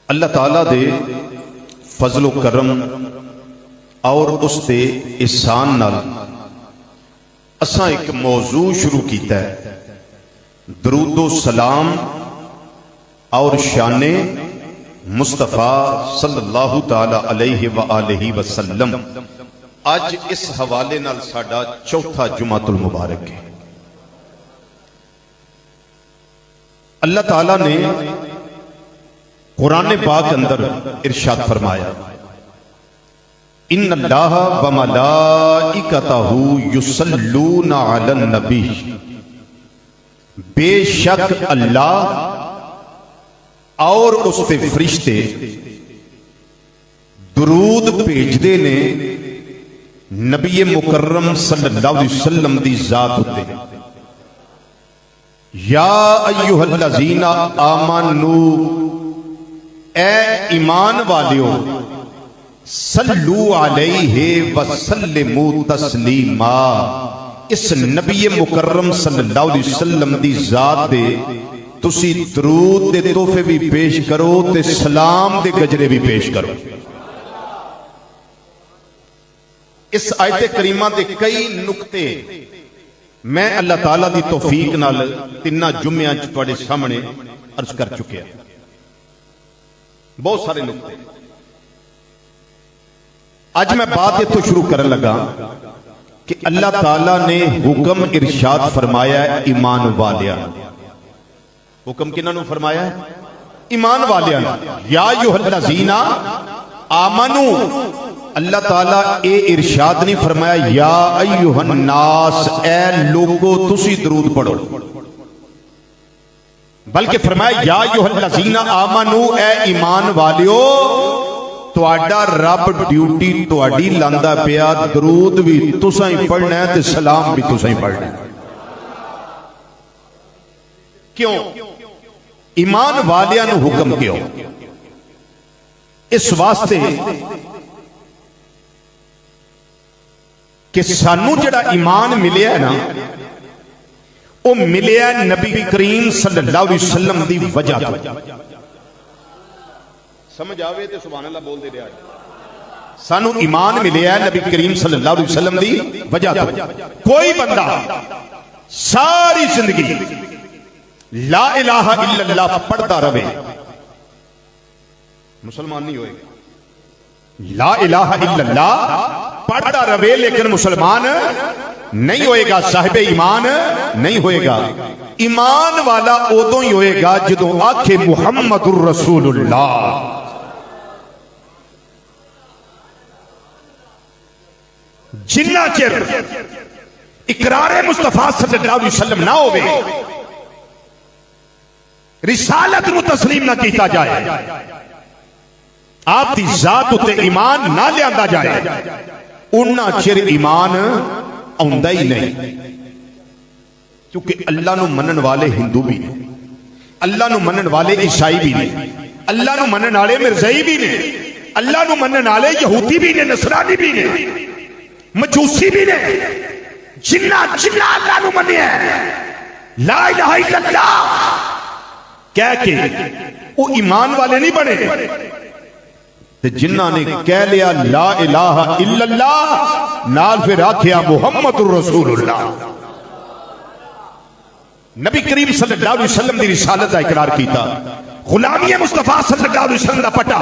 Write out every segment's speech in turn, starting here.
اللہ تعالیٰ دے فضل و کرم اور اس دے احسان نال اساں ایک موضوع شروع کیتا ہے، درود و سلام اور شان مصطفیٰ صلی اللہ تعالی علیہ وآلہ وسلم۔ اج اس حوالے نال ساڈا چوتھا جمعۃ المبارک ہے۔ اللہ تعالیٰ نے قرآن پاک اندر ارشاد فرمایا، ان اللہ و ملائکتہ یصلون علی النبی، بے شک اللہ اور اس پہ فرشتے درود بھیجدے نے نبی مکرم صلی اللہ علیہ وسلم دی ذات ہوتے۔ یا ایھا الذین آمنوا، اے ایمان والیو، صلو علیہ وسلموا تسلیما، اس نبی مکرم صلی اللہ علیہ وسلم دی ذات دے تسی درود دے تحفے بھی پیش کرو تے سلام دے گجرے بھی پیش کرو۔ اس آیت کریمہ دے کئی نقطے میں اللہ تعالیٰ دی توفیق نال تینہ جمعہ تواڈے سامنے عرض کر چکے ہیں، بہت سارے نقطے۔ آج میں بات یہ تو شروع کرنے لگا کہ اللہ تعالیٰ نے حکم ارشاد فرمایا ہے ایمان والیاں۔ حکم کنہاں نو فرمایا ہے؟ ایمان والیاں۔ یا ایھا الذین آمنوا، اللہ تعالیٰ اے ارشاد نہیں فرمایا یا ایھا الناس، اے لوگو تسی درود پڑھو، بلکہ فرمایا یا ایھا الذین آمنوا، اے ایمان والیو، تواڈا رب ڈیوٹی تواڈی لاندا پیا، درود بھی تساں ہی پڑھنا ہے تے سلام بھی تساں ہی پڑھنا ہے۔ کیوں؟ ایمان والیاں نو حکم کیوں؟ اس واسطے کہ سانو جڑا ایمان ملیا ہے نا، وہ ملیا ہے نبی کریم صلی اللہ علیہ وسلم دی وجہ تو۔ سمجھ آوے تے سبحان اللہ بول دے رہا ہے۔ سانو ایمان ملیا ہے نبی کریم صلی اللہ علیہ وسلم دی وجہ تو۔ کوئی بندہ ساری زندگی لا الہ الا اللہ پڑھتا رہے، مسلمان نہیں ہوئے گا۔ لا الہ الا اللہ پڑھتا رہے لیکن مسلمان نہیں ہوئے گا، صاحب ایمان نہیں ہوئے گا۔ ایمان والا ادوں ہی ہوئے گا جدوں آکھے محمد الرسول اللہ۔ جنہ چر اقرار مصطفیٰ صلی اللہ علیہ وسلم نہ ہوئے، رسالت نو تسلیم نہ کیتا جائے، آپ دی ذات تے ایمان نہ لیاندا جائے، انہاں چر ایمان آندا ہی نہیں۔ کیونکہ اللہ نو منن والے ہندو بھی نے، اللہ نو منن والے عیسائی بھی نے، اللہ نو منن والے مرزائی بھی نے، اللہ نو منن والے یہودی بھی نے، نصرانی بھی نے، مجوسی بھی نے۔ جنہ اللہ نو منیا لا الہ الا اللہ کہہ کے وہ ایمان والے نہیں بنے، تے جنہ نے کہہ لیا لا الہ الا اللہ نال پھر آکھیا محمد الرسول اللہ۔ نبی کریم صلی اللہ علیہ وسلم دی رسالت کا اقرار کیتا، غلامی مصطفیٰ صلی اللہ علیہ وسلم دا پٹا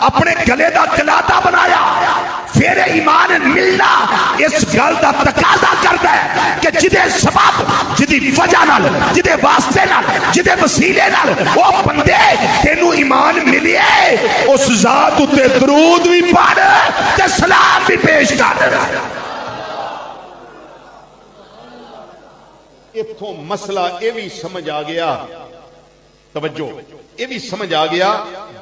اپنے گلے دا کلاتا بنایا۔ پھر ایمان ملنا اس گل دا تقاضا کردا ہے کہ جدے سبب، جدی وجہ نال، جدے واسطے نال، جدے وسیلے نال او بندے تینو ایمان ملیے، اس ذات تے درود بھی پڑھ تے سلام بھی پیش کر۔ اتھوں مسئلہ یہ بھی سمجھ آ گیا، توجہ یہ بھی سمجھ آ گیا،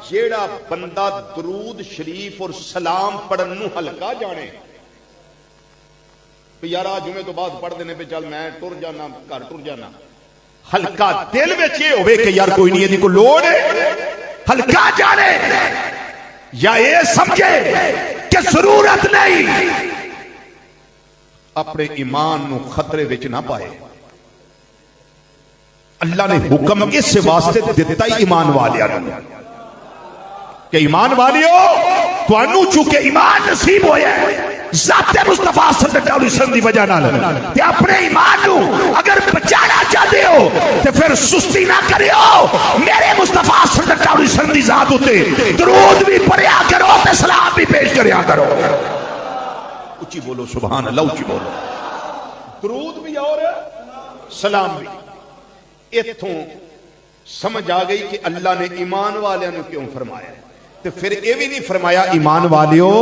جیڑا بندہ درود شریف اور سلام پڑھن نو ہلکا جانے، یار جمعے تو بعد پڑھ دینے پہ چل میں ٹر جانا، گھر ٹر جانا، ہلکا دل وچ یہ ہوئے کہ یار کوئی نہیں، یہ کو لوڑ ہے، ہلکا جانے، یا یہ سمجھے کہ ضرورت نہیں، اپنے ایمان نو خطرے وچ نہ پائے۔ اللہ نے حکم اس واسطے دیتا ہی ایمان والیاں نوں، کہ ایمان والیو تانوں چونکہ ایمان نصیب ہویا ہے ذات مصطفیٰ صلی اللہ علیہ وسلم دی وجہ نال تے اپنے ایمان نو اگر بچانا چاہتے ہو تے پھر سستی نہ کریو، میرے مصطفیٰ صلی اللہ علیہ وسلم دی ذات ہوتے درود بھی پڑھیا کرو تے سلام بھی پیش کریا کرو. اچھی بولو سبحان اللہ، اچھی بولو. درود بھی اور سلام بھی. اتھوں سمجھ آ گئی کہ اللہ نے ایمان والے نے کیوں فرمایا. تو پھر یہ بھی نہیں فرمایا ایمان والیو،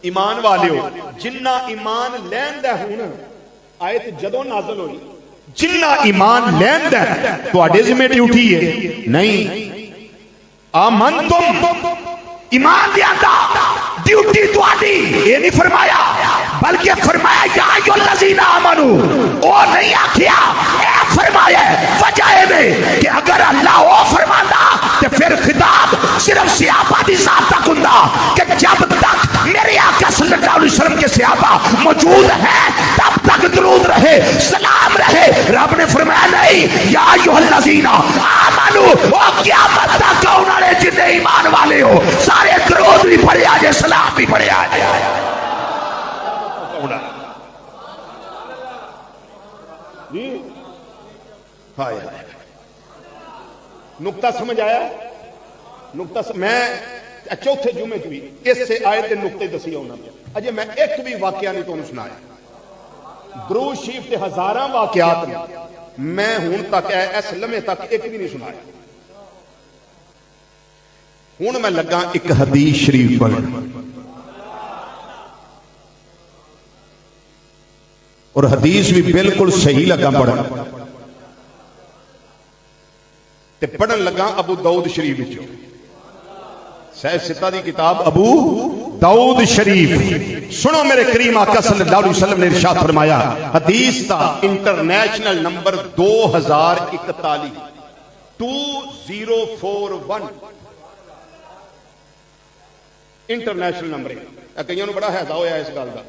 ایمان والیو جنہ ایمان لین دے ہون آیت جدوں نازل ہوئی جنہ ایمان لین دے تو آڈے ذمہ ڈیوٹی ہے نہیں. آمنتم ایمان دیاندہ ڈیوٹی تو آڈی یہ نہیں فرمایا بلکہ فرمایا یا ایھا الذین آمنو، او نہیں آکھیا اے فرمایا وجہ میں کہ اگر اللہ او فرماتا تو پھر خطاب صرف صحابہ دی ذات تک ہوندا کہ جب تک میرے آقا صلی اللہ علیہ وسلم کے صحابہ موجود ہیں تب تک درود رہے سلام رہے. رب نے فرمایا نہیں یا ایھا الذین آمنو، او قیامت تک کون والے جن ایمان والے ہو سارے درود بھی پڑھے آجے سلام بھی پڑھے آجے. نکتہ سمجھ آیا؟ نکتہ میں چوتھے جمعے بھی اس سے آیت نکتے دسی ہونا اجے میں ایک بھی واقعہ نہیں تو سنایا. درود شریف کے ہزاراں واقعات میں ہون تک اس لمحے تک ایک بھی نہیں سنایا. ہوں میں لگا ایک حدیث شریف پڑھن اور حدیث بھی بالکل صحیح لگا پڑھن تے پڑھن لگا ابو داؤد شریف وچوں سہ ستہ دی کتاب ابو داؤد شریف. سنو میرے کریم آقا صلی اللہ علیہ وسلم نے ارشاد فرمایا حدیث تا انٹرنیشنل نمبر 2041 2041 انٹرنیشنل نمبر ہے. کئیوں بڑا حیضہ ہویا ہے اس گل کا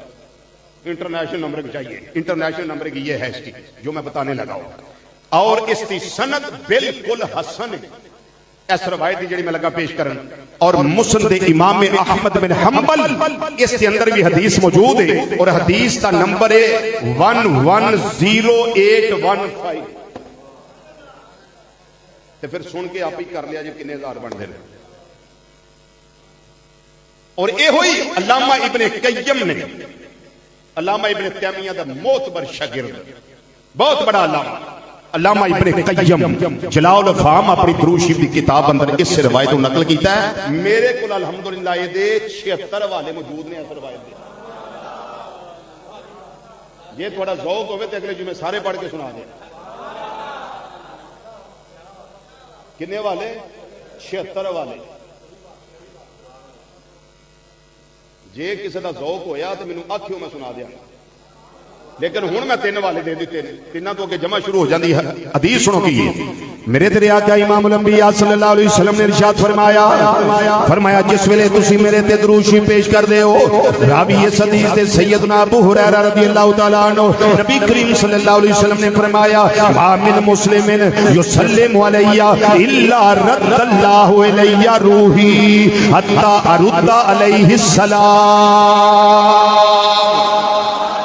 انٹرنیشنل نمبر چاہیے. انٹرنیشنل نمبر کی یہ ہے اس کی جو میں بتانے لگا ہوں اور اس کی سند بالکل حسن ہے. اس روایت جڑی میں لگا پیش کرن اور مسند امام احمد بن حنبل اس کے اندر بھی حدیث موجود ہے اور حدیث کا نمبر ہے 110815. تو پھر سن کے آپ ہی کر لیا جی کنے ہزار بن دے. اور اے ہوئی علامہ ابن قیم نے علامہ ابن تیمیہ دا معتبر شاگرد بہت بڑا علامہ ابن قیم جلال الافہام اپنی درود شریف کی کتاب اندر اس سے روایت نقل کیتا ہے. میرے کول الحمدللہ یہ دے 76 والے موجود نے اس روایت دے. یہ تھوڑا ذوق ہوئے تو اگلے جمعے سارے پڑھ کے سنا دیں. کنے والے 76 والے. جے کسی دا ذوق ہویا تو مینوں آکھیو میں سنا دیا لیکن ہن میں 3 والے دے دیتے ہیں. تیناں تو کہ جمع شروع ہو جاندی ہے. حدیث سنو کی میرے تیرے آقا امام الانبیاء صلی اللہ علیہ وسلم نے ارشاد فرمایا جس ویلے تسی میرے تے درود شریف پیش کر دے ہو راوی اس حدیث تے سیدنا ابو ہریرہ رضی اللہ تعالی عنہ نبی کریم صلی اللہ علیہ وسلم نے فرمایا ما من مسلم یسلم علی الا رد اللہ الی روحی حتی ارد علیہ السلام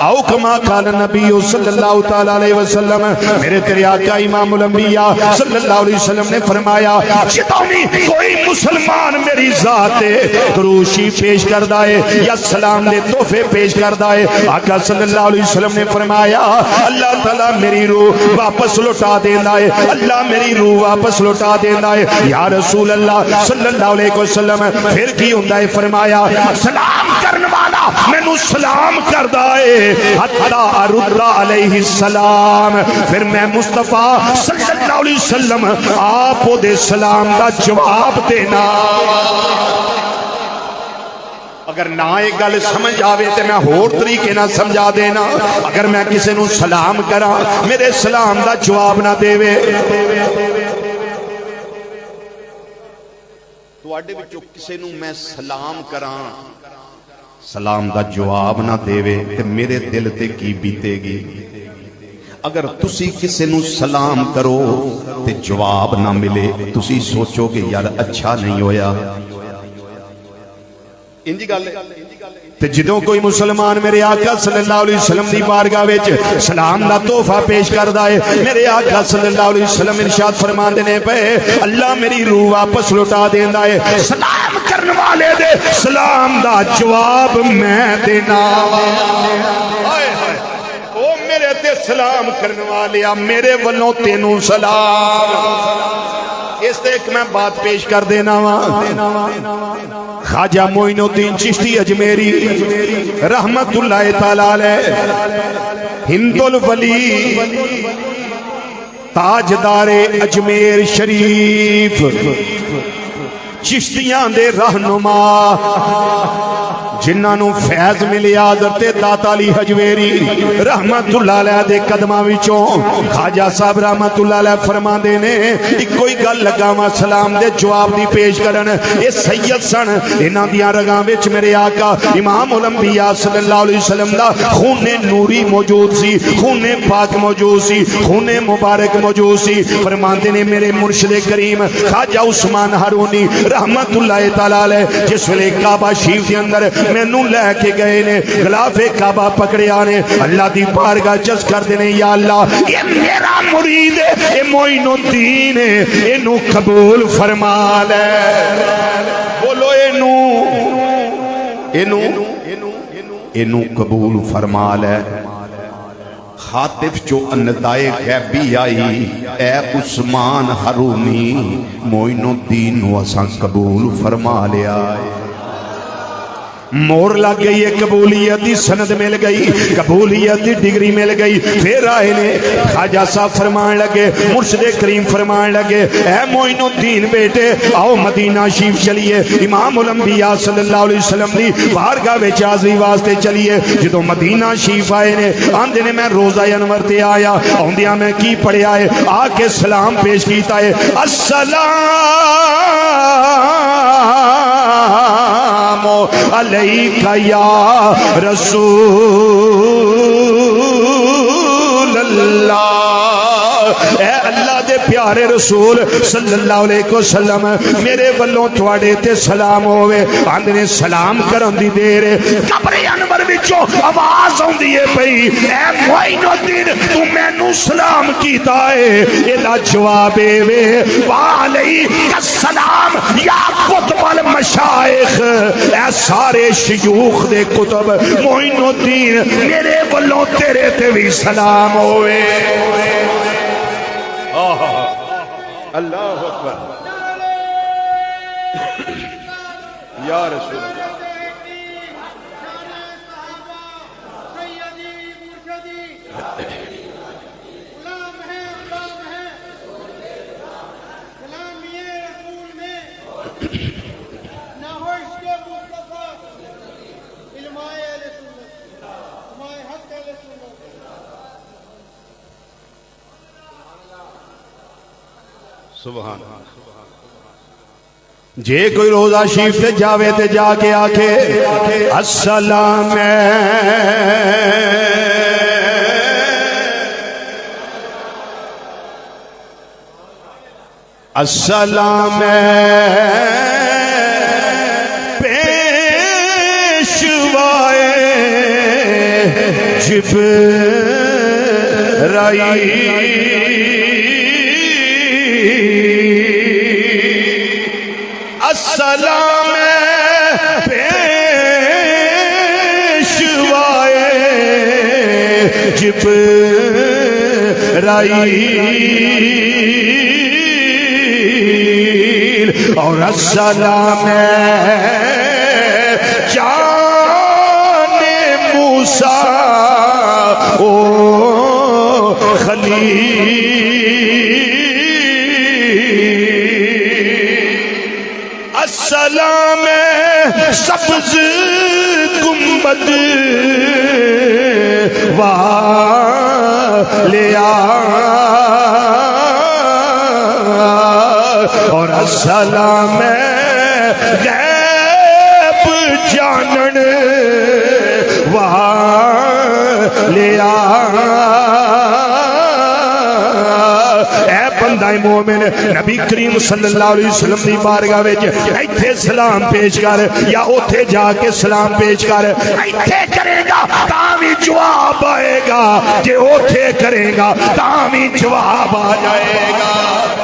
او کما قال نبی صلی اللہ تعالی علیہ وسلم. میرے تیرے آقا امام الانبیاء صلی اللہ علیہ وسلم نے فرمایا جتوں بھی کوئی مسلمان میری ذات درود شریف پیش کردا ہے یا سلام دے تحفے پیش کردا ہے آقا صلی اللہ علیہ وسلم نے فرمایا اللہ تعالی میری روح واپس لوٹا دیندا ہے. اللہ میری روح واپس لوٹا دیندا ہے. یا رسول اللہ صلی اللہ علیہ وسلم پھر کی ہوندا ہے؟ فرمایا سلام کرنے والا مینوں سلام کردا ہے حتی ارد علیہ السلام. پھر میں مصطفیٰ صلی اللہ علیہ وسلم آپ دے سلام دا جواب دینا. اگر نہ ایک گل سمجھ آوے تو میں ہور طریقے نہ سمجھا دینا. اگر میں کسی نو سلام کراں میرے سلام دا جواب نہ دیوے تواڈے وچوں کسی نو میں سلام کراں سلام دا جواب نہ دے تے میرے دل تے کی بیتے گی. اگر تسی کسی نو سلام کرو تے جواب نہ ملے تسی سوچو کہ یار اچھا نہیں ہویا. انجی گل تے جدوں کوئی مسلمان میرے آقا صلی اللہ علیہ وسلم دی بارگاہ وچ سلام دا تحفہ پیش کردا ہے، میرے آقا صلی اللہ علیہ وسلم ارشاد فرماندے نے پے اللہ میری روح واپس لوٹا دیندا ہے سلام کرن والے دے سلام دا جواب میں دینا. او میرے تے سلام کرن والیا میرے ولوں تینوں سلام. اس تے ایک میں بات پیش کر دینا خواجہ معین الدین چشتی اجمیری رحمت اللہ تعالی علیہ ہند الولی تاجدار اجمیر شریف چشتیاں دے رہنما جنہاں نو فیض ملی حضرت داتا علی حجویری رحمت اللہ علیہ دے قدمہ وچوں خواجہ صاحب رحمت اللہ علیہ فرما دینے ایک کوئی گل لگاواں سلام دے جواب دی پیش کرن اے سید سن انہاں دیاں رگاں وچ میرے آقا امام الانبیاء صلی اللہ علیہ وسلم دا خون نوری موجود سی، خون پاک موجود سی، خون مبارک موجود سی. فرماندے نے میرے مرشد کریم خواجہ عثمان ہارونی رحمت اللہ تعالی علیہ جس ویلے کعبہ شریف دے اندر مینوں لے کے گئے نے غلاف کعبہ پکڑیا نے اللہ دی بارگاہ جس کر دینے یا اللہ یہ میرا مرید ہے اے معین الدین ہے اینو قبول فرما لے. بولو اینو قبول فرما لے. خاطف جو اندائے غیبی آئی اے عثمان ہارونی معین الدین وساں قبول فرما لیا. مور لگ گئی ہے قبولیت دی سند مل گئی قبولیت دی ڈگری مل گئی. پھر آئے نے خواجہ صاحب فرمان لگے مرشد کریم فرمان لگے اے معین الدین بیٹے آؤ مدینہ شریف چلیے امام الانبیاء صلی اللہ علیہ وسلم دی بارگاہ وچ حاضری واسطے چلیے. جدوں مدینہ شریف آئے نے آندے نے میں روزہ انور تے آیا آندیاں میں کی پڑھیا ہے آ کے سلام پیش کیتا ہے السلام علیکہ یا رسول اللہ. اے اللہ دے پیارے رسول صلی اللہ علیہ وسلم میرے ولوں تواڈے تے سلام ہوئے. آندے سلام کرن دی دیر قبر انور وچوں آواز آندی ہے پئی اے معین الدین تو مینوں سلام کیتا ہے ایدا جواب وے وعلیک السلام یا قطب المشائخ اے سارے شیوخ دے کتب معین الدین میرے ولوں تیرے تے بھی سلام ہوئے. اللہ اکبر یا رسول اللہ. سبحان جے کوئی روزہ شریف تے جاوے تے جا کے آکھے السلام السلام پیشوائے جبرائیل السلام پیشوائے جبرائیل اور السلام جان موسیٰ او خلیل السلام سبز گنبد والیا اور السلام غیب جانن والیا بندہ مومن نبی کریم صلی اللہ علیہ وسلم دی بارگاہ وچ ایتھے سلام پیش کر یا اوتھے جا کے سلام پیش کر ایتھے کرے گا تاں وی جواب آئے گا کہ اوتھے کرے گا تاں وی جواب آ جائے گا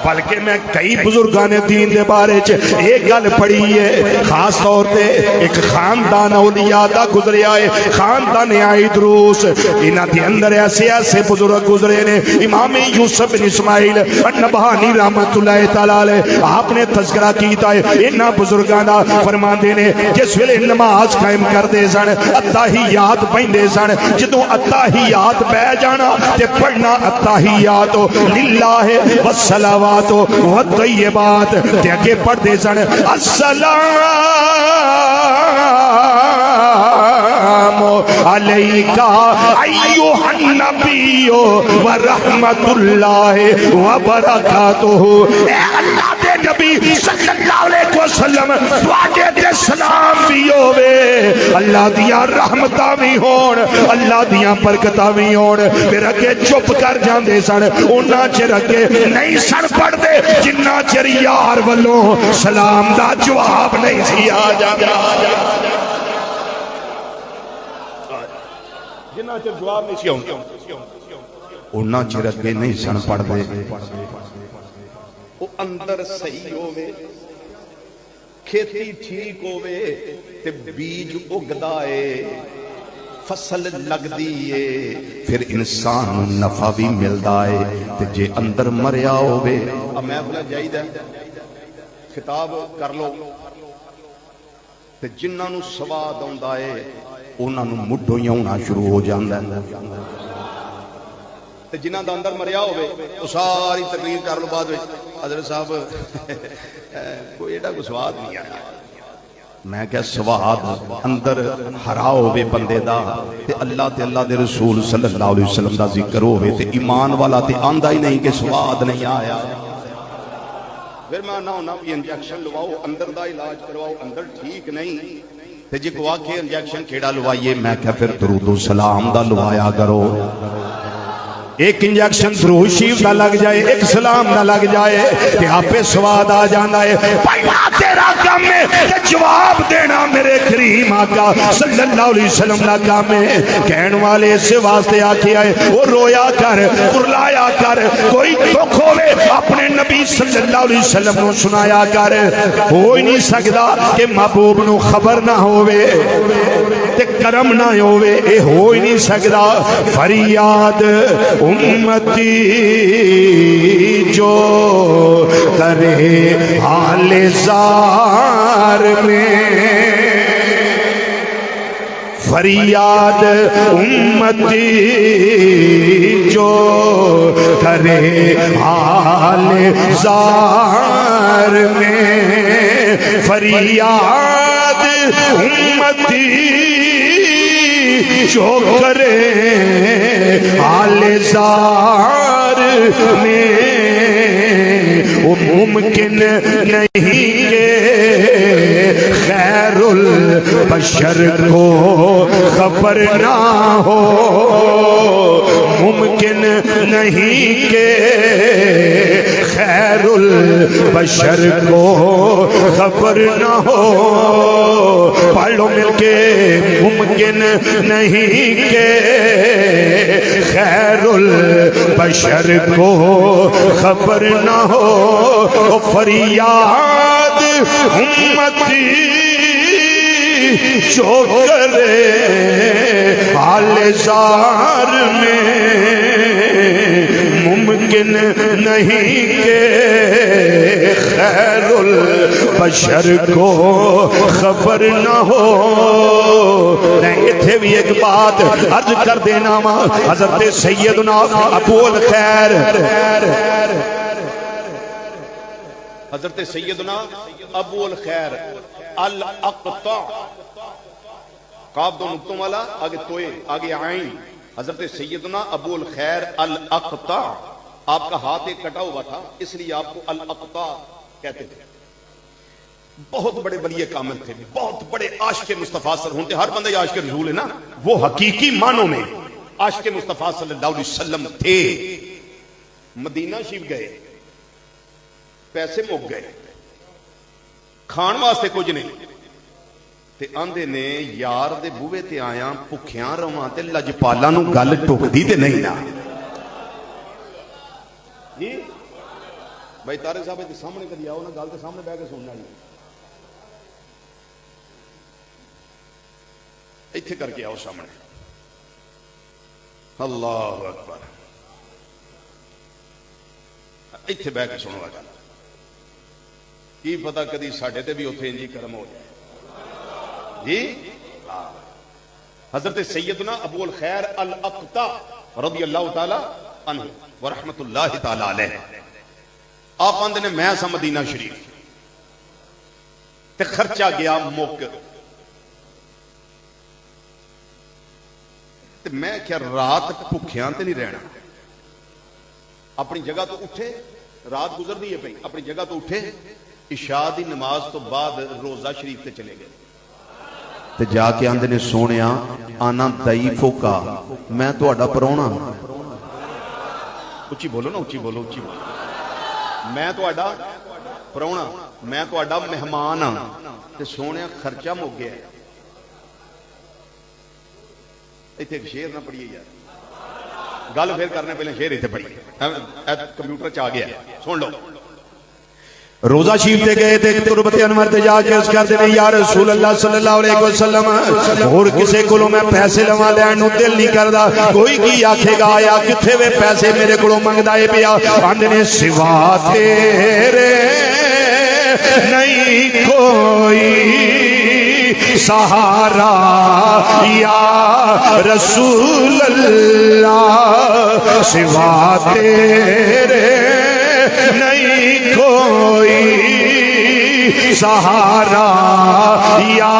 بلکہ میں کئی بزرگان دین دے بارے ایک گل پڑھی ہے خاص طور پہ ایک خاندان اولیاء دا گزرے آئے خاندان عیدروس انہاں دے اندر ایسے ایسے بزرگ گزرے نے امام یوسف بن اسماعیل النبہانی رحمت اللہ تعالی علیہ آپ نے تذکرہ کیتا ہے انہاں بزرگاں دا فرماندے نے جس ویلے نماز قائم کر دے سن اتحیات پڑھدے سن جدوں اتحیات بہ جانا تے پڑھنا اتحیات للہ والصلوات والطیبات تے اگے پڑھ دے سن السلام علیکہ ایوہ النبی ورحمت اللہ وبرکاتہ اے اللہ دے نبی صلی اللہ علیہ وسلم تواڈے تے سلام بھی ہووے اللہ دیاں رحمتاں بھی ہون اللہ دیاں برکتاں بھی ہون پھر اگے چپ کر جاندے سن انہاں چر اگے نہیں سن پڑھ دے جنہ چر یار والوں سلام دا جواب نہیں سی آ جاتا جنہ چر جواب نہیں سی آتا انہاں چر اگے نہیں سن پڑھ دے وہ اندر صحیح ہوئے کھیتی ٹھیک ہوئے تے بیج اگدائے فصل لگ دیئے پھر انسان نفع بھی ملدا ہے تے جے اندر مریا ہوئے اب میں بولا جائید ہے خطاب کر لو تے جنہاں نو سواد آندا ہے انہاں نو مڈھو ہی ہونا شروع ہو جاندا ہے تے جنہاں دا اندر مریا ہوئے تو ساری تقریر کر لو بعد وچ حضرت صاحب کوئی ایڈا کو سواد نہیں آیا میں کہ سواد اندر ہرا ہوئے بندے دا تے اللہ دے رسول صلی اللہ علیہ وسلم دا ذکر ہوئے تے ایمان والا تے آندہ ہی نہیں کہ سواد نہیں آیا پھر میں نہ ہونا بھی انجیکشن لواؤ اندر دا علاج کرواؤ اندر ٹھیک نہیں تے جی کو آکے انجیکشن کیڑا لوائیے میں کہ پھر درود و سلام دا لوایا کرو ایک انجیکشن درود شریف دا لگ جائے ایک سلام دا لگ جائے کہ آپ پہ سواد آ جانا ہے پہلا تیرا کام ہے کہ جواب دینا میرے کریم آقا صلی اللہ علیہ وسلم دا کام ہے کہن والے اس واسطے آکے آئے وہ رویا کر کرلایا کر کوئی دکھ ہوئے اپنے نبی صلی اللہ علیہ وسلم نو سنایا کر ہو ہی نہیں سکتا کہ محبوب نو خبر نہ ہوئے تے کرم نہ ہوئے اے ہو ہی نہیں سکتا فریاد امتی جو کرے حال زار میں فریاد امتی جو کرے حال زار میں فریاد امتی جو کرے حال زار میں وہ ممکن نہیں کہ خیر البشر کو خبر نہ ہو ممکن نہیں کہ خیر البشر کو خبر نہ ہو پڑھ لو مل کے ممکن نہیں کہ خیر البشر کو خبر نہ ہو فریاد امتی جو کرے حال زار میں ممکن نہیں کہ خیر البشر کو خبر نہ ہو میں اتھے بھی ایک بات عرض کر دینا حضرت سیدنا ابو الخیر حضرت سیدنا ابو الخیر الاقطع قاب دو نقطوں والا آگے توئے آگے آئیں حضرت سیدنا ابو الخیر الاقطع آپ کا ہاتھ ایک کٹا ہوا تھا اس لیے آپ کو الاقطع کہتے تھے بہت بڑے ولی کامل تھے بہت بڑے عاشق مصطفیٰ صلی اللہ علیہ وسلم ہر بندہ عاشق رسول ہے نا وہ حقیقی معنوں میں عاشق مصطفیٰ صلی اللہ علیہ وسلم تھے مدینہ شریف گئے، پیسے مک گئے، کھان واسطے کچھ نہیں، تے آندے نے یار دے بوئے تے آیا بھکھیاں رواں تے لجپالاں نوں گل ٹکدی تے نہیں نا جی بھائی تارے صاحب تے سامنے کدی آؤ نا، گل تے سامنے بیٹھ کے سننا جی، ایتھے کر کے آؤ سامنے، اللہ اکبر، ایتھے بیٹھ کے سنو گل، کی پتہ کدی ساڈے تے بھی اوتھے انجی کرم ہو جائے جی۔ حضرت سیدنا ابو الخیر الاقطع رضی اللہ تعالی عنہ ورحمت اللہ تعالی علیہ، آپ آندے نے میں سا مدینہ شریف تے خرچہ گیا مک، تے میں کیا رات بھکھیاں تے نہیں رہنا، اپنی جگہ تو اٹھے، رات گزر دی ہے پئی، اپنی جگہ تو اٹھے، عشاء دی نماز تو بعد روزہ شریف تے چلے گئے، تے جا کے آندے نے سونیا آنا ضعیفوں کا میں تو اڈا پرونا، اچھی بولو نا، اچھی بولو، اچھی بولو، میں تو اڈا پرونا، میں تو اڈا مہمان ہاں، تے سونیا خرچہ مک گیا، ایتھے ایک شعر نہ پڑھیے یار، گل پھر کرنے پہلے شعر ایتھے پڑھیے، کمپیوٹر چ آ گیا سن لو۔ روزہ شریف تے گئے تے تربت انور تے جا کے اس کہتے ہیں یا رسول اللہ صلی اللہ علیہ وسلم اور کسے کولوں میں پیسے لواں لین نوں دل نہیں کردا، کوئی کی آکھے گا آیا کتھے وے پیسے میرے کولوں منگدا اے پیا، آندے نے سوا تیرے نہیں کوئی سہارا یا رسول اللہ، سوا تیرے نہیں کوئی سہارا یا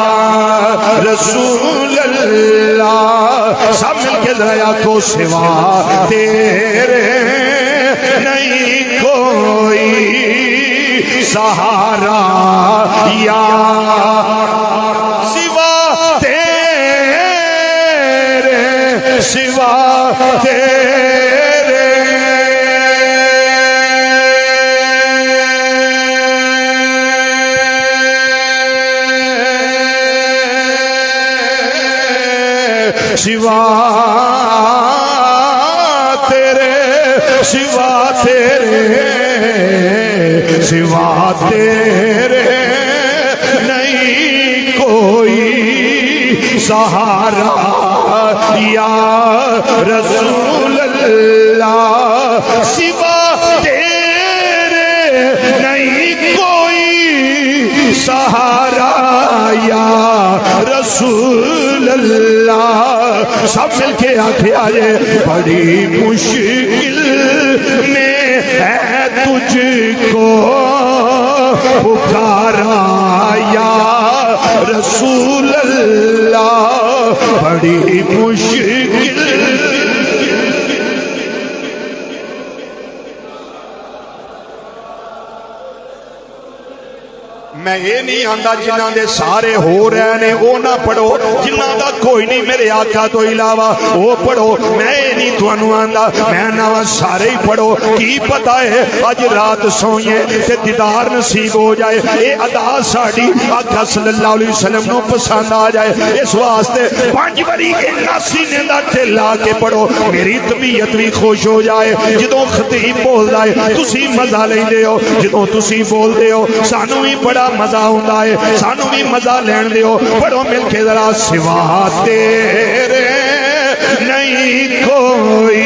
رسول اللہ، سب مل کے ذرا کو سوا تیرے نہیں کوئی سہارا یا سوا تیرے، سوا تیرے سوا تیرے، سوا تیرے، سوا تیرے نہیں کوئی سہارا یا رسول اللہ، سوا تیرے نہیں کوئی سہارا یا رسول اللہ، سب مل کے آتے آئے بڑی مشکل میں ہے تجھ کو پکارا یا رسول اللہ، بڑی مشکل میں یہ نہیں آندا جنہاں دے سارے ہو رہے نے وہ نہ پڑھو، جنہاں دا کوئی نہیں میرے آقا تو علاوہ وہ پڑھو، میں یہ نہیں تانوں آندا میں نہ سارے ہی پڑھو، کی پتہ ہے اج رات سوئیے تے دیدار نصیب ہو جائے، اے ادا ساڈی آقا صلی اللہ علیہ وسلم نو پسند آ جائے، اس واسطے 5 باری انہاں سینے دا دل لا کے پڑھو، میری طبیعت بھی خوش ہو جائے، جدوں خطیب بولدا ہے تسی مزہ لیندے ہو، جدوں تسی بولدے ہو سانوں بھی بڑا مزہ ہوندا ہے، سانوں بھی مزہ لین دیو، پڑھو مل کے ذرا سوا تیرے نہیں کوئی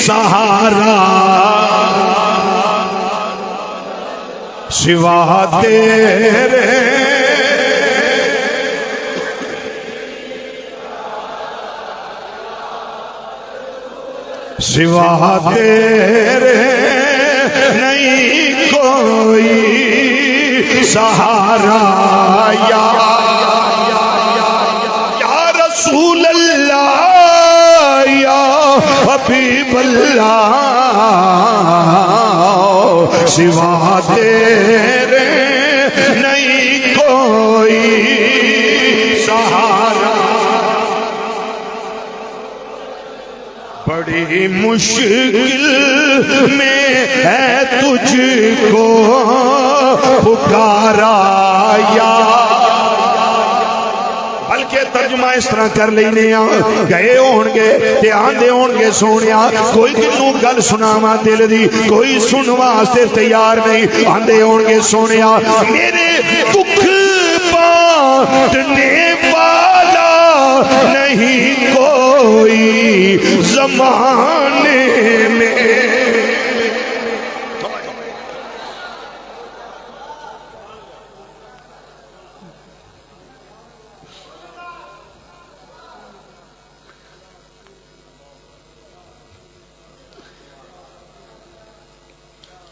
سہارا، سوا تیرے سوا تیرے نہیں کوئی سہارا یا رسول اللہ یا حبیب اللہ، سوا تیرے نہیں کوئی سہارا، بڑی بڑی مشکل میں ہے تجھ کو پکارا یا بلکہ ترجمہ اس طرح کر لینے گئے ہونگے تے آندے ہونگے سونیا کوئی کنوں گل سناوا دل دی کوئی سنوا سے تیار نہیں آندے ہونگے سونیا میرے دکھ بانٹنے والا نہیں کوئی زمانے میں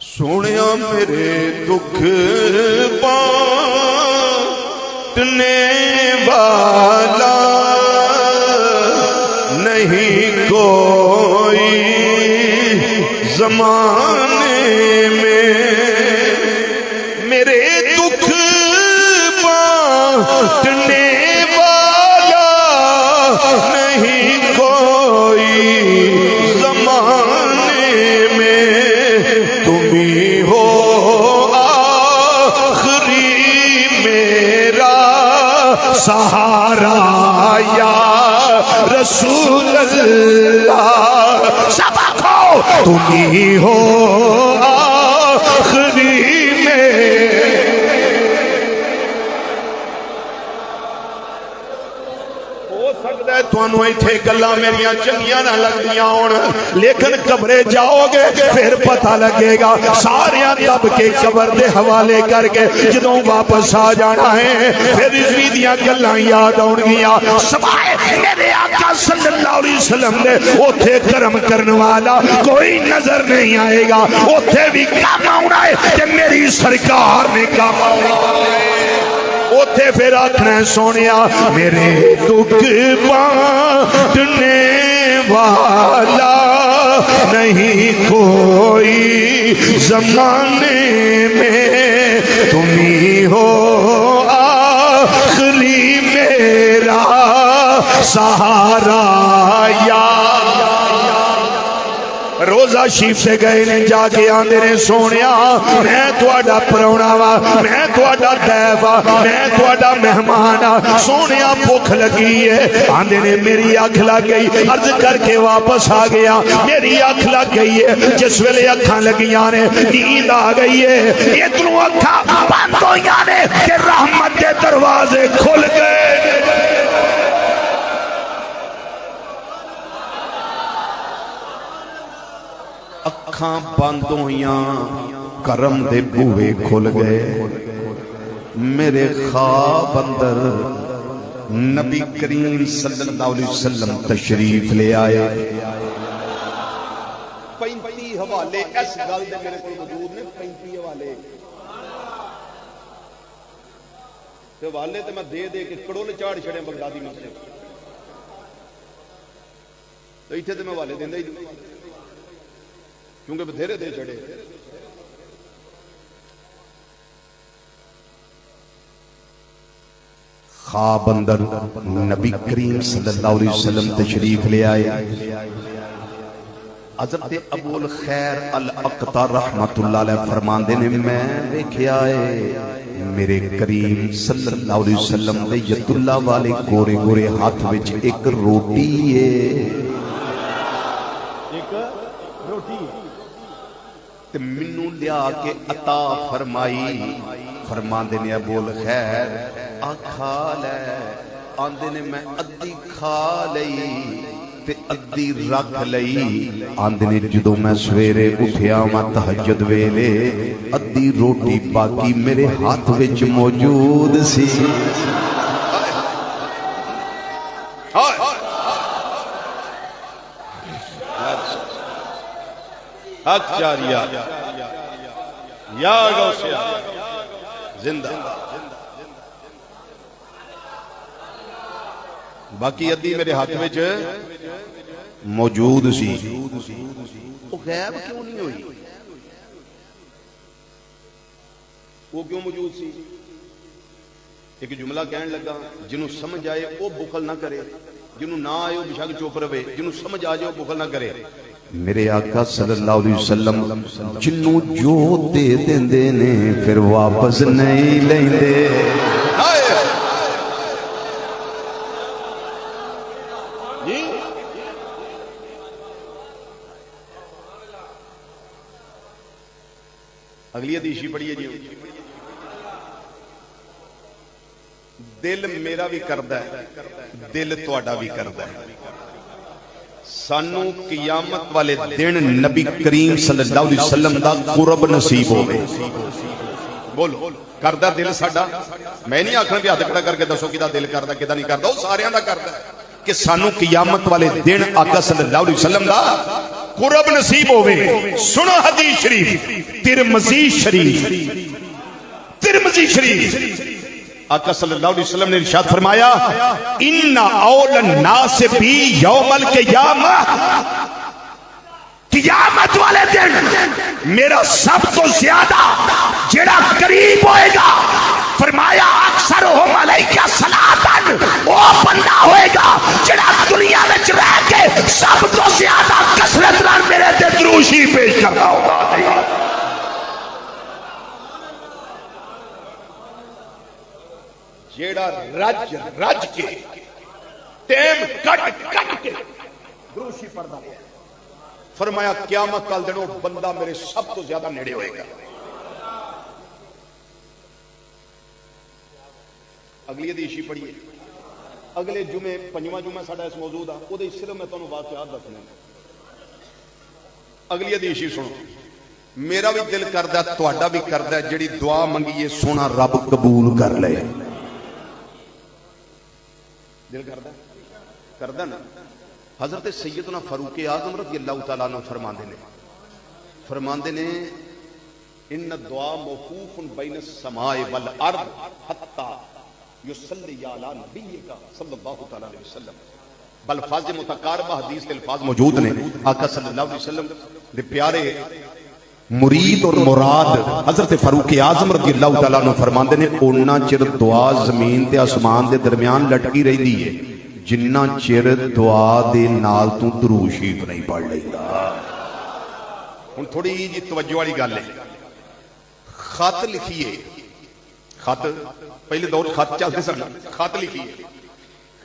سونیا میرے دکھ بانٹنے والا نہیں کوئی زمانے میں میرے دکھ بانٹنے والا نہیں کوئی زمانے میں تم ہی ہو آخری میرا سہارا یا رسول اللہ سبق ہو تم ہی ہو آخری تھانوں ایتھے گلاں میریاں چنگیاں نہ لگدیاں ہون لیکن قبرے جاؤ گے پھر پتہ لگے گا ساریاں دب کے قبر دے حوالے کر کے جدوں واپس آ جانا ہے پھر رضوی دیاں گلاں یاد آن گیاں سوائے میرے آقا صلی اللہ علیہ وسلم دے اوتھے کرم کرن والا کوئی نظر نہیں آئے گا اوتھے بھی کام آنا ہے کہ میری سرکار نے کام آنا ہے اوتھے پھر آکھنا سونیا میرے دکھ بانٹنے والا نہیں کوئی زمانے میں تم ہی ہو آخری میرا سہارا یا روزہ شیف سے گئے نے جا کے آندے نے سونیا میں تواڈا پرونا وا میں تواڈا ضیف وا میں تواڈا مہمان آ سونیا بھوک لگی ہے آندے نے میری اکھ لگ گئی عرض کر کے واپس آ گیا میری اکھ لگ گئی ہے جس ویلے اکھاں لگیاں نے نیند آ گئی ہے ادھروں اکھاں بند ہوئیاں نے کہ رحمت کے دروازے کھل گئے اکھاں بند ہویاں کرم دے بوئے کھل گئے میرے خواب اندر نبی کریم صلی اللہ علیہ وسلم تشریف لے آئے 35 حوالے اس گل دے میرے کو موجود نے 35 حوالے تے حوالے تے میں دے کے کڑول چاڑ چھڑے بغدادی مسجد تے ایتھے تے میں حوالے دیندا ہی کیونکہ بدھیرے دے چھڑے خواب اندر نبی کریم صلی اللہ علیہ وسلم تشریف لے آئے حضرت ابو الخیر الاقطع رحمت اللہ علیہ فرماندے نے میں دیکھے آئے میرے کریم صلی اللہ علیہ وسلم دے ید اللہ والے گورے گورے ہاتھ وچ ایک روٹی ہے تے منو لیا کے عطا فرمائی فرماندے نے ابو الخیر کھا لے آندے نے میں ادھی کھا لئی تے ادھی رکھ لئی آندے نے جدو میں سویرے اٹھیا میں تہجد ویلے ادھی روٹی باقی میرے ہاتھ وچ موجود سی حق جاریہ یا غوثیہ زندہ باقی ادھی میرے ہاتھ میں موجود سی وہ غیب کیوں نہیں ہوئی وہ کیوں موجود سی ایک جملہ کہنے لگا جنہوں سمجھ آئے وہ بخل نہ کرے جنہوں نہ آئے وہ بشک چوپ رہے جنہوں سمجھ آ جائے وہ بخل نہ کرے میرے آقا صلی اللہ علیہ وسلم جنوں جو دے دیندے نے پھر واپس نہیں لیندے. اگلی حدیث پڑھیے جی. دل میرا بھی کردا ہے, دل تہاڈا بھی کردا ہے. سانو قیامت والے دن نبی کریم صلی اللہ علیہ وسلم دا قرب نصیب ہوئے. بولو کردا دل ساڈا. میں نہیں آکھنا بھی ہاتھ کھڑا کر کے دسو کدا دل کردا کدا نہیں کردا, وہ سارے دا کردا ہے کہ سانو قیامت والے دن آقا صلی اللہ علیہ وسلم دا قرب نصیب ہوئے. سنو حدیث شریف ترمذی شریف آقا صلی اللہ علیہ وسلم نے ارشاد فرمایا ان اول الناس بی یوم القیامہ, قیامت والے دن میرا سب تو زیادہ جڑا قریب ہوئے گا, فرمایا اکثرہم علیہ صلاۃ, وہ بندہ ہوئے گا جڑا دنیا میں رہ کے سب تو زیادہ کثرت نال میرے تے درود شریف پیش کرتا ہوگا. جیڑا رج کے ٹیم کٹ کے دروشی پڑھتا ہے, فرمایا قیامت کل دن وہ بندہ میرے سب تو زیادہ نیڑے ہوئے گا. اگلی حدیث پڑھیے. اگلے جمعے پنجواں جمعہ ساڈا اس موضوع دا, او دے صرف میں تانوں واقعات دسنے. اگلی حدیث سنو. میرا بھی دل کردا تہاڈا بھی کردا, جڑی دعا منگیے سونا رب قبول کر لے. دل کردا نا. حضرت سیدنا فاروق اعظم رضی اللہ تعالیٰ عنہ فرماندے نے ان الدعاء موقوف بین السماء والارض حتی یصلی علی نبیک صلی اللہ تعالیٰ علیہ وسلم. بالفاظ متقاربہ حدیث کے الفاظ موجود نے. آقا صلی اللہ علیہ وسلم دے پیارے مرید اور مراد حضرت فاروق اعظم رضی اللہ تعالیٰ عنہ فرماندے نے اونا چر دعا زمین تے آسمان دے درمیان لٹکی رہی ہے جنہ چر دعا دے نال تو درود شریف نہیں پڑھ لیندا. ہن تھوڑی جی توجہ والی گل ہے. خط لکھیے, خط پہلے دور خط چلتے سن, خط لکھیے,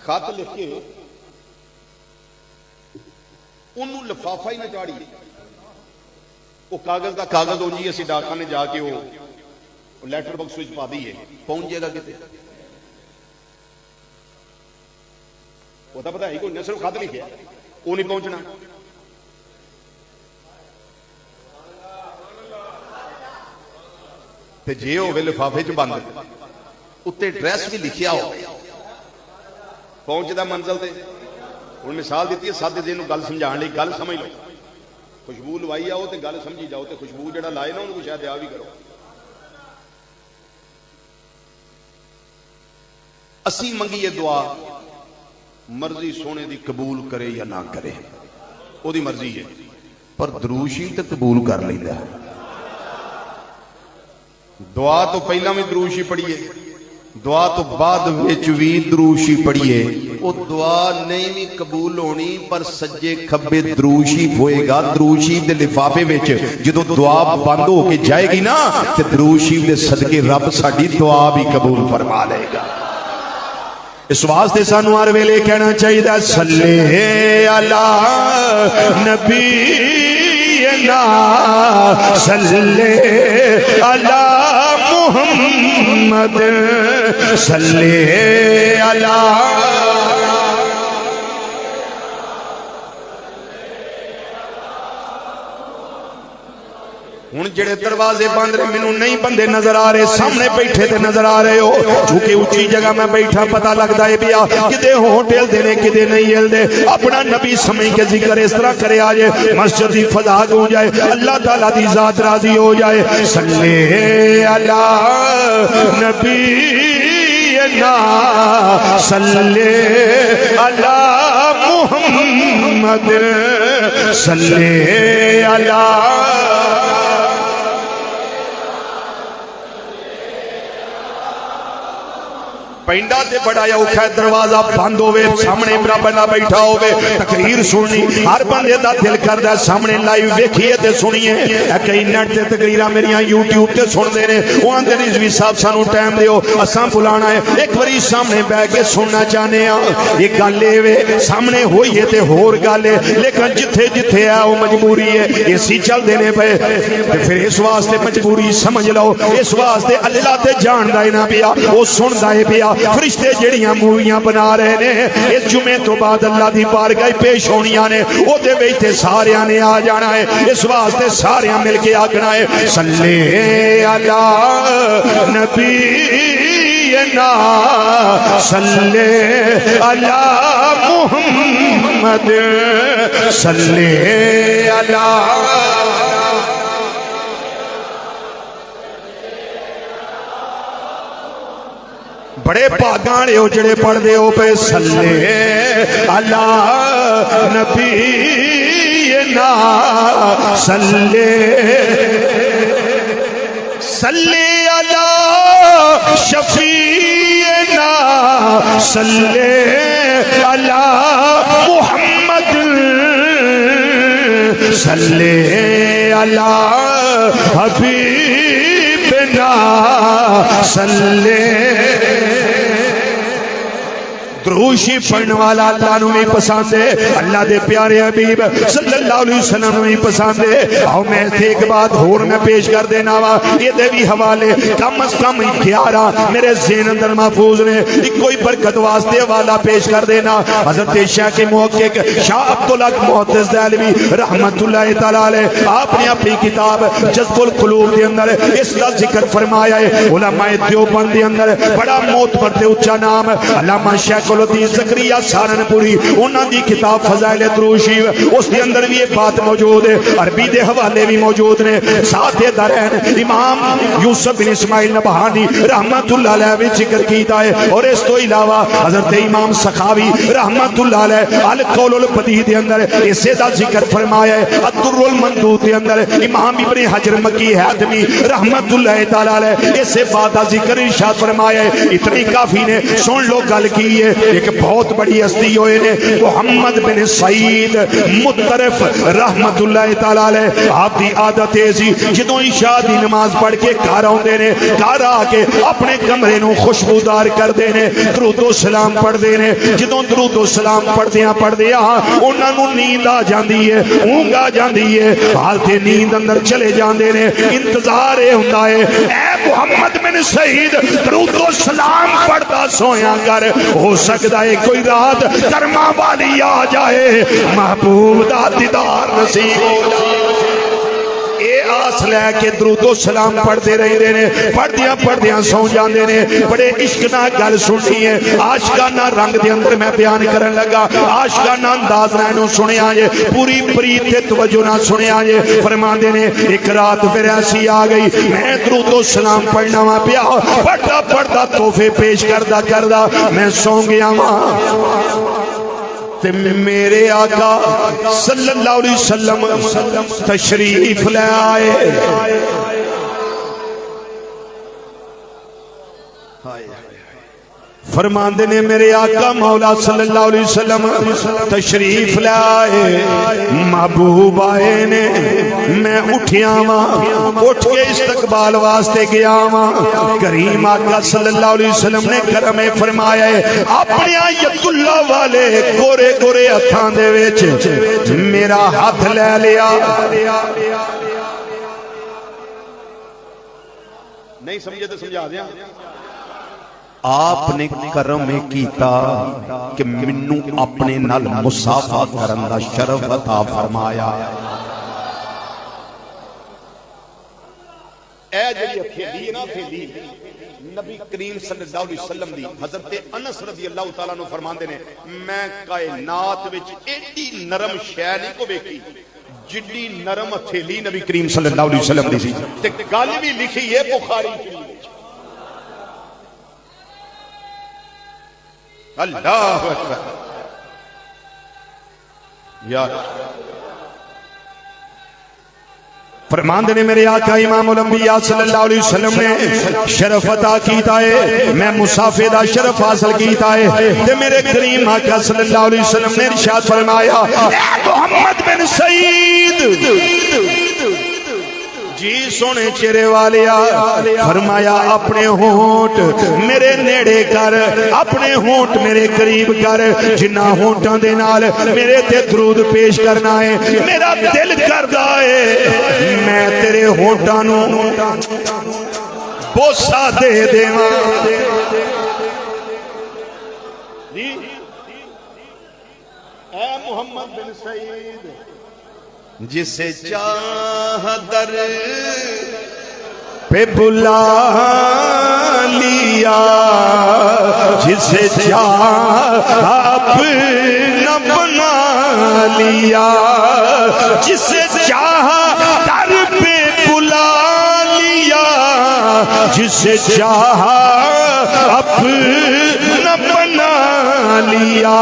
خط لکھ کے انہوں لفافہ ہی نہ چاڑیے. وہ کاغذ دا کاغذ ہو جی, اسی ڈاکاں نے جا کے وہ لیٹر باکس وچ پا دیے, پہنچ جائے گا کتے. وہ تو پتہ ہے کوئی نہ صرف خط لکھیا وہ نہیں پہنچنا. تے جے ہوے لفافے چ بند اتنے ایڈریس بھی لکھیا ہو پہنچدا منزل تے. ہن مثال دیتی ہے سادے دین نوں گل سمجھان لئی, گل سمجھ لو. خوشبو لوائی آؤ تے گل سمجھی جاؤ, تے خوشبو جڑا لائے نا انہوں کو شاید آ بھی کرو. اسی منگیے دعا, مرضی سونے دی قبول کرے یا نہ کرے او دی مرضی ہے, پر درود شریف تے قبول کر لیندا. دعا تو پہلا بھی درود شریف پڑھیے, دعا تو بعد وچ وی درود شریف پڑھیے. وہ دعا نہیں بھی قبول ہونی پر سجے کھبے درود شریف ہوئے گا. درود شریف دے لفافے وچ جدوں دعا بند ہو کے جائے گی نا تے درود شریف دے صدقے رب ساڈی دعا بھی قبول فرما لے گا. اس واسطے سانو ہر ویلے کہنا چاہیے صلی علی نبینا صلی علی محمد صلی علی. ہن جڑے دروازے بند رہے مینوں نہیں بندے نظر آ رہے, سامنے بیٹھے تے نظر آ رہے ہو. چونکہ اونچی جگہ میں بیٹھا پتہ لگتا ہے پیا کدے ہوٹل دے نے کدے نہیں ہلدے. اپنا نبی سمجھ کے ذکر اس طرح کرے آ جائے, مسجد کی فضا ہو جائے, اللہ تعالیٰ دی ذات راضی ہو جائے. صلی علی نبینا صلی علی محمد صلی علی. پینڈا تے بڑا اوکھا ہے، دروازہ بند ہوئے، سامنے میرا بندہ بیٹھا ہوئے، تقریر سننی ہر بندے دا دل کردا ہے سامنے لائیو ویکھیے تے سنیے۔ کئی نیٹ تے تقریراں میریاں یوٹیوب تے سن دے نے، وہ آندے نے رضوی صاحب سانو ٹائم دیو، اساں بلانا ہے، ایک باری سامنے بیٹھ کے سننا چاہنے ہاں۔ یہ گل وے سامنے ہوئی ہے تے ہور گل ہے، لیکن جتھے جتھے ہے وہ مجبوری ہے، اسی چل دینے پے، پھر اس واسطے مجبوری سمجھ لو، اس واسطے اللہ تے جان دائے نہ پیا، وہ سن دائے پیا۔ فرشتے جڑیاں موویاں بنا رہے نے، اس جمعے تو بعد اللہ دی بارگاہ پیش ہونیاں نے، او دے ویتے ساریاں نے آ جانا ہے، اس واسطے ساریاں مل کے آگنا ہے صلی علی نبینا صلی علی محمد صلی علی بڑے پاگانے ہو جڑے پڑھ دے ہو پہ صلی علی نبینا صلی علی شفیعنا صلی علی محمد صلی علی حبیبنا صلی دروشی پڑھنے والا اللہ نو بھی پسند ہے، اللہ دے پیارے حبیب صلی اللہ علیہ وسلم نو بھی پسند ہے۔ آؤ میں ایک بات اور میں پیش کر دینا وا، یہ دے بھی حوالے کم از کم 11 میرے ذہن اندر محفوظ نے، ایک کوئی برکت واسطے والا پیش کر دینا۔ حضرت شیخ محقق شاہ عبدالحق محدث دہلوی رحمت اللہ تعالی علیہ، آپ نے اپنی کتاب جذب القلوب دے اندر اس کا ذکر فرمایا ہے۔ علماء دیوبند دے اندر بڑا معتبر تے اونچا نام علامہ شیخ الحدیث زکریا سہارنپوری، انہاں دی کتاب فضائل درود شریف، اس دے اندر بھی یہ بات موجود ہے، عربی دے حوالے بھی موجود نے۔ ساتھ دارین امام یوسف بن اسماعیل نبہانی رحمت اللہ علیہ بھی ذکر کیتا ہے، اور اس تو علاوہ حضرت امام سخاوی رحمت اللہ علیہ القول البدیع دے اندر اسے دا ذکر فرمایا ہے۔ الدر المندود دے اندر امام ابن حجر مکی حاتمی رحمت اللہ تعالی علیہ اسے بات دا ذکر ارشاد فرمایا ہے۔ اتنی کافی نے، سن لو گل کی ہے۔ ایک بہت بڑی ہستی ہوئے نے محمد بن سعید مطرف رحمت اللہ تعالی علیہ، آپ دی عادت ایسی جدوں عشاء دی نماز پڑھ کے گھر آوندے نے، گھر آ کے اپنے کمرے نو خوشبودار کر دے نے، درود و سلام پڑھ دے نے۔ جدوں درود و سلام پڑھدیاں انہاں نو نیند آ جاندی ہے، اونگ آ جاندی ہے، حالت نیند اندر چلے جاندے نے۔ انتظار اے ہوندا ہے اے محمد بن سعید درود و سلام پڑھدا سویا کر، ہو سکتا ہے کوئی رات کرما والی آ جائے، محبوب دا دیدار نصیب ہو جائے۔ اے آس لے کے درود و سلام پڑھ دے رہے نے، پڑھ دیاں سو جاندے نے۔ بڑے عشق نہ گل سنی ہے، عاشقانہ رنگ دے اندر میں بیان کرن لگا، عاشقانہ انداز نہ سنیا جے، پوری پریت تے توجہ نہ سنیا جے۔ فرماندے نے ایک رات پھر ایسی آ گئی، میں درود و سلام پڑھنا وا پیا، پڑھدا تحفے پیش کردا میں سو گیا وا، میرے آقا صلی اللہ علیہ وسلم تشریف لے آئے۔ فرماندے نے میرے آقا مولا صلی اللہ علیہ وسلم تشریف لے آئے، محبوب آئے نے، میں اٹھیا ماں، اٹھ کے استقبال واسطے گیا ماں۔ کریم آقا صلی اللہ علیہ وسلم نے کرم فرمایا ہے، اپنے آیت اللہ والے گورے گورے ہتھاں دے وچ میرا ہاتھ لے لیا۔ نہیں سمجھے تو سمجھا دیا۔ آپ نے کرم کیتا کہ منو اپنے نال مصافحہ کرن دا شرف عطا فرمایا۔ اے جڑی اتھیلی نا اتھیلی نبی کریم صلی اللہ علیہ وسلم دی، حضرت انس رضی اللہ تعالیٰ عنہ فرماندے نے میں کائنات وچ ایڈی نرم شے نہیں کو ویکھی جڈی نرم اتھیلی نبی کریم صلی اللہ علیہ وسلم دی سی، تے گل بھی لکھی ہے بخاری کی۔ اللہ اکبر یا فرماندے نے میرے آقا امام الانبیاء صلی اللہ علیہ وسلم نے شرف عطا کیتا ہے، میں مسافے دا شرف حاصل کیتا ہے، تے میرے کریم آقا صلی اللہ علیہ وسلم نے ارشاد فرمایا اے محمد بن سعید جی سونے چہرے والیا، فرمایا اپنے ہونٹ میرے نیڑے کر، اپنے ہونٹ میرے قریب کر، جنہ ہونٹاں دے نال میرے تے درود پیش کرنا ہے، میرا دل کردا ہے میں تیرے ہونٹاں نو بوسا دے دیواں۔ اے محمد بن سعید جسے چاہ در پہ بلا لیا، جسے چاہ اپنا بنا لیا، جسے چاہ در پہ بلا لیا، جسے چاہ اپنا بنا لیا۔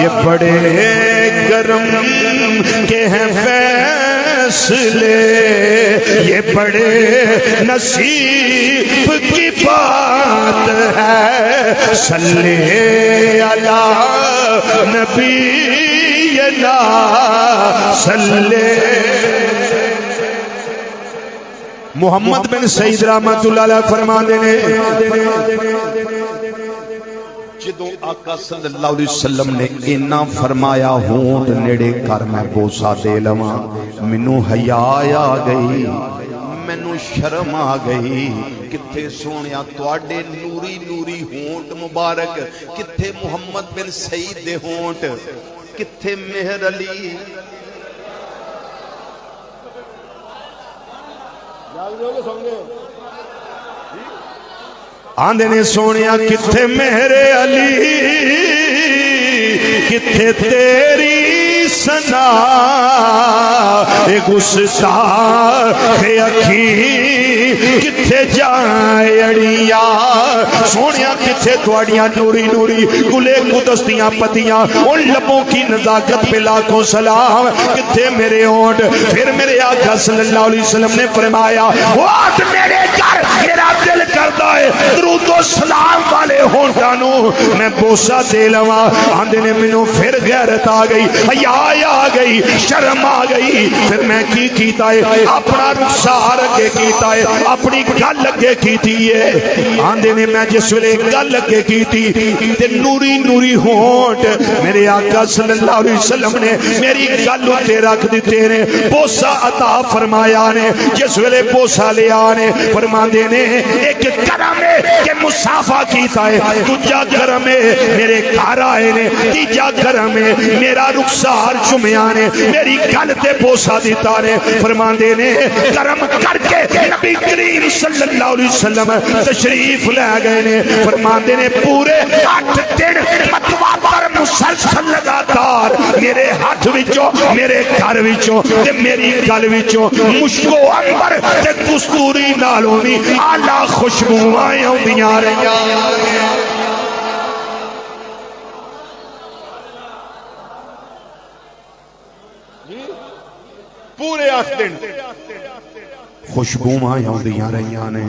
یہ بڑے گرم کے ہیں فیصلے، یہ بڑے نصیب کی بات ہے، صلی علی نبینا صلی۔ محمد بن سعید رحمت اللہ علیہ فرماندے نے جدوں آقا صلی اللہ علیہ وسلم نے اینا فرمایا ہونٹ نیڑے کر میں بوسا دے لواں، مینوں حیا آ گئی، مینوں شرم آ گئی، کتھے سونیا تواڈے نوری نوری ہونٹ مبارک، کتھے محمد بن سعید دے ہونٹ، کتھے مہر علی آندے نے سونیا کتھے میرے علی، کتھے تیری سنا، اے گستاخ اکھی کتھے جائے اڑیا، سونیا کتھے تواڈیاں نوری نوری گلے گلدستیاں پتیاں، ان لبوں کی نزاکت پہ لاکھوں سلام، کتھے میرے ہونٹ۔ پھر میرے آقا صلی اللہ علیہ وسلم نے فرمایا ہونٹ میرے کر، میرا دل کردا ہے درود و سلام والے ہونٹانو میں بوسا دے لواں۔ آندے نے مینوں پھر غیرت آ گئی، حیا آ گئی، شرم آ گئی، پھر میں کی کیتا ہے اپنا رخسار اگے کیتا ہے، اپنی گل اگے کیتی ہے۔ آندے نے میں جس ویلے گل اگے کیتی تے نوری نوری ہونٹ میرے آقا صلی اللہ علیہ وسلم نے میری گل تے رکھ دتے نے، بوسا عطا فرمایا نے، جس ویلے بوسا لیا نے فرماندے نے ایک کرم ہے کہ مسافہ کیتا ہے، دوجا کرم ہے میرے گھر آئے نے، تیجا کرم ہے میرا رخسار چومیا نے، میری گل تے بوسا دیتا نے۔ فرماندے نے کرم کر کے نبی کریم صلی اللہ علیہ وسلم تشریف لے گئے نے۔ فرماندے نے پورے 8 دن متواتر مسلسل لگاتار میرے ہاتھ وچوں، میرے گھر وچوں تے میری گل وچوں مشک و عنبر تے کستوری نالوں دی اعلی خوشبوئاں آؤندیاں رہیاں۔ پورے 8 دن خوشبوئاں آؤندیاں رہیاں نے۔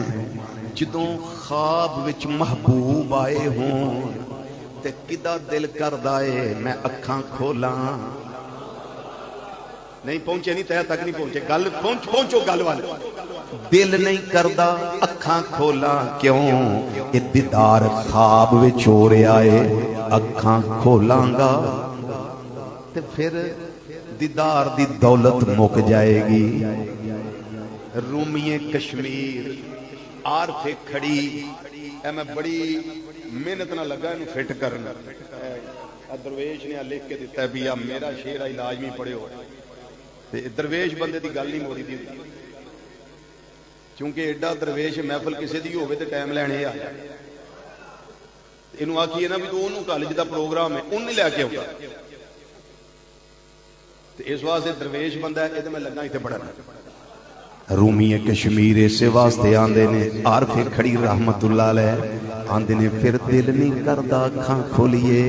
جدوں خواب وچ محبوب آئے ہوں تے کدا دل کردا اے میں اکھاں کھولاں۔ نہیں پہنچے، نہیں تہہ تک نہیں پہنچے، گل پہنچو گل والے۔ دل نہیں کردا اکھاں کھولاں، کیوں اے دیدار خواب وچ ہو رہا اے، اکھاں کھولاں گا تے پھر دیدار دی دولت مک جائے گی۔ رومی کشمیر عارف کھڑی، اے میں بڑی محنت نہ لگا انہوں فٹ کرنا، درویش نے لکھ کے دیتا ہے بھی میرا شعر علاج میں پڑھے ہو، درویش بندے دی گل نہیں موری دی، کیونکہ ایڈا درویش محفل کسی دی ہوئے تے ٹائم لینے آ جائے، انہوں آکھیے نا بھی تو انہوں کالج دا پروگرام ہے انہیں لے کے ہوتا، اس واسطے درویش بندہ ہے یہ میں لگا ہی تے پڑھنا۔ رومی کشمیر اسے واسطے آندے نے عارف کھڑی رحمت اللہ علیہ آندے نے پھر دل نہیں کردا اکھاں کھولیے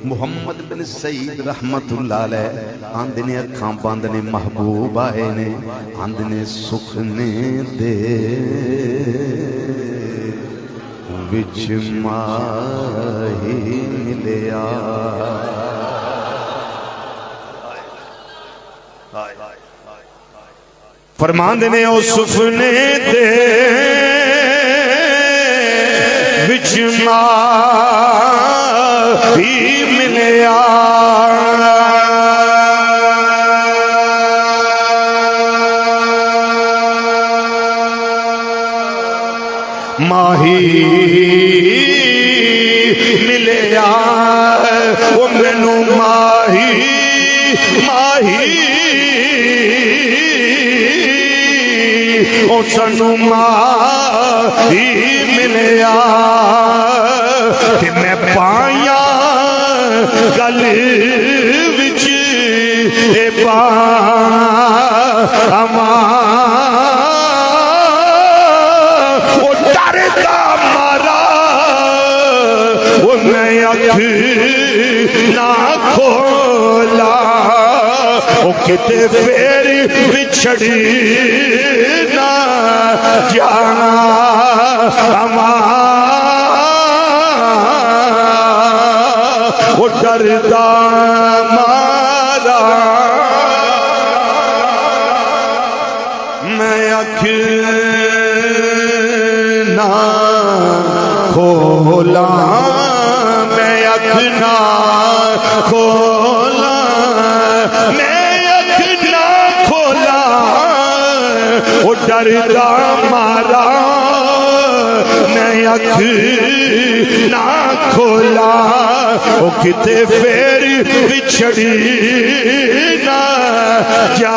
محمد بن سعید رحمت اللہ علیہ آندے نے اکھاں بند نے محبوب آئے نے آندے نے سکھنے دے وچ ماہی ملیا فرماندے نے او سکھنے دے وچ ماہی ملیا ماہی ملیا وہ مینو ماہی ماہی او سنو ماہی ملیا کہ میں پایا گل وچ اے پاواں او ڈردا مارا او میں اکھ نہ کھولا او کتے پھر بچھڑی نہ جانا وہ ڈردا مارا میں اکھ نہ کھولا میں اکھ نہ کھولا میں اکھ نہ کھولا وہ ڈردا مارا میں اکھ نہ کھولا وہ کتے پھر بچھڑی نہ جا